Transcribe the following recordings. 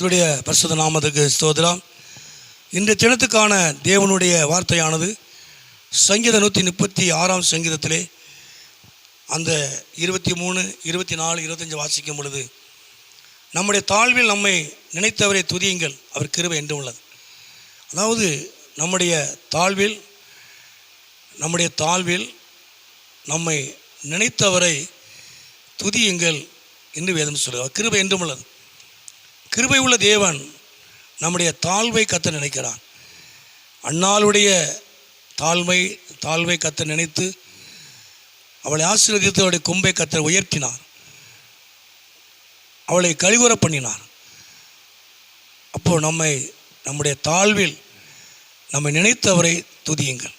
கர்த்தருடைய பரிசுத்த நாமத்துக்கு ஸ்தோத்திரம். இந்த தினத்துக்கான தேவனுடைய வார்த்தையானது சங்கீதம் 136 சங்கீதத்திலே அந்த 23, 24, 25 வாசிக்கும் பொழுது, நம்முடைய தாழ்வில் நம்மை நினைத்தவரை துதியுங்கள், அவர் கிருபை என்றும் உள்ளது. அதாவது நம்முடைய தாழ்வில் நம்மை நினைத்தவரை துதியுங்கள் என்று வேதம் சொல்லுவார். கிருபை என்றும் உள்ளது. கிருபை உள்ள தேவன் நம்முடைய தாழ்வை கத்த நினைக்கிறான். அன்னாளுடைய தாழ்வை கத்த நினைத்து அவளை ஆசீர்வதித்து அவளுடைய கொம்பை கத்த உயர்த்தினார், அவளை கழிவுற பண்ணினார். அப்போ நம்முடைய தாழ்வில் நம்மை நினைத்தவரை துதியுங்கள்.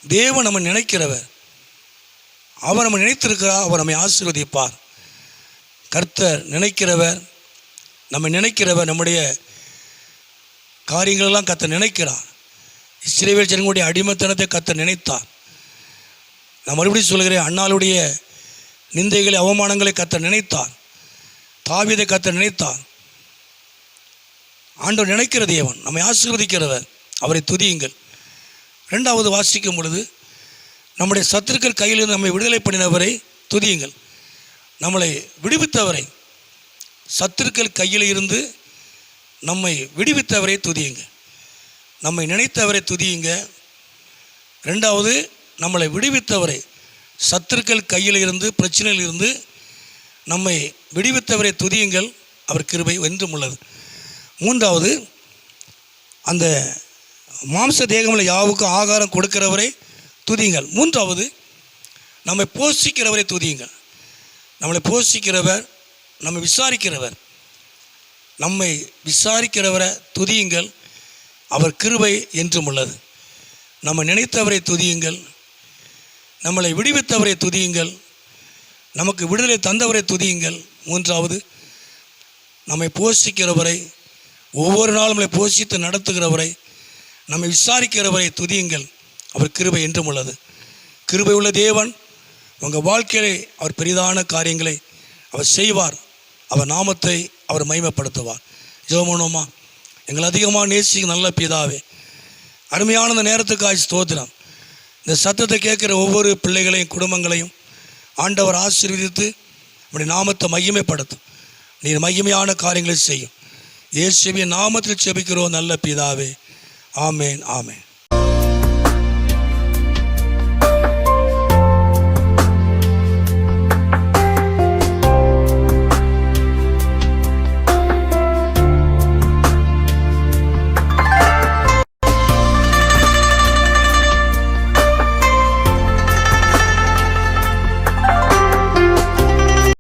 தேவன் நம்ம நினைக்கிறவர், அவர் நம்ம நினைத்திருக்கிறார், அவர் நம்மை ஆசீர்வதிப்பார். கர்த்தர் நினைக்கிறவர், நம்மை நினைக்கிறவர், நம்முடைய காரியங்களெல்லாம் கர்த்தர் நினைக்கிறார். இஸ்ரவேல் ஜனங்களுடைய அடிமைத்தனத்தை கர்த்தர் நினைத்தார். நான் மறுபடியும் சொல்கிறேன், அன்னாளுடைய நிந்தைகளை அவமானங்களை கர்த்தர் நினைத்தார். தாவீதை கர்த்தர் நினைத்தார். ஆண்டவர் நினைக்கிற தேவன், நம்மை ஆசீர்வதிக்கிறவர், அவரை துதியுங்கள். 2வது வாசிக்கும் பொழுது, நம்முடைய சத்துருக்கள் கையிலிருந்து நம்மை விடுதலை பண்ணினவரை துதியுங்கள். நம்மளை விடுவித்தவரை, சத்துருக்கள் கையில் இருந்து நம்மை விடுவித்தவரை துதியுங்க. நம்மை நினைத்தவரை துதியுங்க. 2வது, நம்மளை விடுவித்தவரை, சத்துருக்கள் கையில் இருந்து பிரச்சனையில் இருந்து நம்மை விடுவித்தவரை துதியுங்கள், அவர் கிருபை என்றும் உள்ளது. 3வது, அந்த மாம்ச தேகமுள்ள யாவுக்கு ஆகாரம் கொடுக்கிறவரை துதியுங்கள். 3வது, நம்மை போஷிக்கிறவரை துதியுங்கள். நம்மளை போஷிக்கிறவர், நம்மை விசாரிக்கிறவரை துதியுங்கள், அவர் கிருபை என்றும் உள்ளது. நம்ம நினைத்தவரை துதியுங்கள், நம்மளை விடுவித்தவரை துதியுங்கள், நமக்கு விடுதலை தந்தவரை துதியுங்கள். 3வது, நம்மை போஷிக்கிறவரை, ஒவ்வொரு நாளும் நம்மளை போஷித்து நடத்துகிறவரை, நம்மை விசாரிக்கிறவரை துதியுங்கள், அவர் கிருபை என்றும் உள்ளது. கிருபை உள்ள தேவன் உங்கள் வாழ்க்கையிலே அவர் பெரிதான காரியங்களை அவர் செய்வார். அவர் நாமத்தை அவர் மகிமைப்படுத்துவார். ஜெபமோனோமா. எங்களை அதிகமாக நேசிக்கும் நல்ல பிதாவே, அருமையான இந்த நேரத்துக்காய் ஸ்தோத்திரம். இந்த சத்தத்தை கேட்குற ஒவ்வொரு பிள்ளைகளையும் குடும்பங்களையும் ஆண்டவர் ஆசீர்வதித்து நம்முடைய நாமத்தை மகிமைப்படுத்தும். நீர் மகிமையான காரியங்களை செய்யும். இயேசுவின் நாமத்தில் ஜெபிக்கிறோம் நல்ல பிதாவே. ஆமேன், ஆமேன்.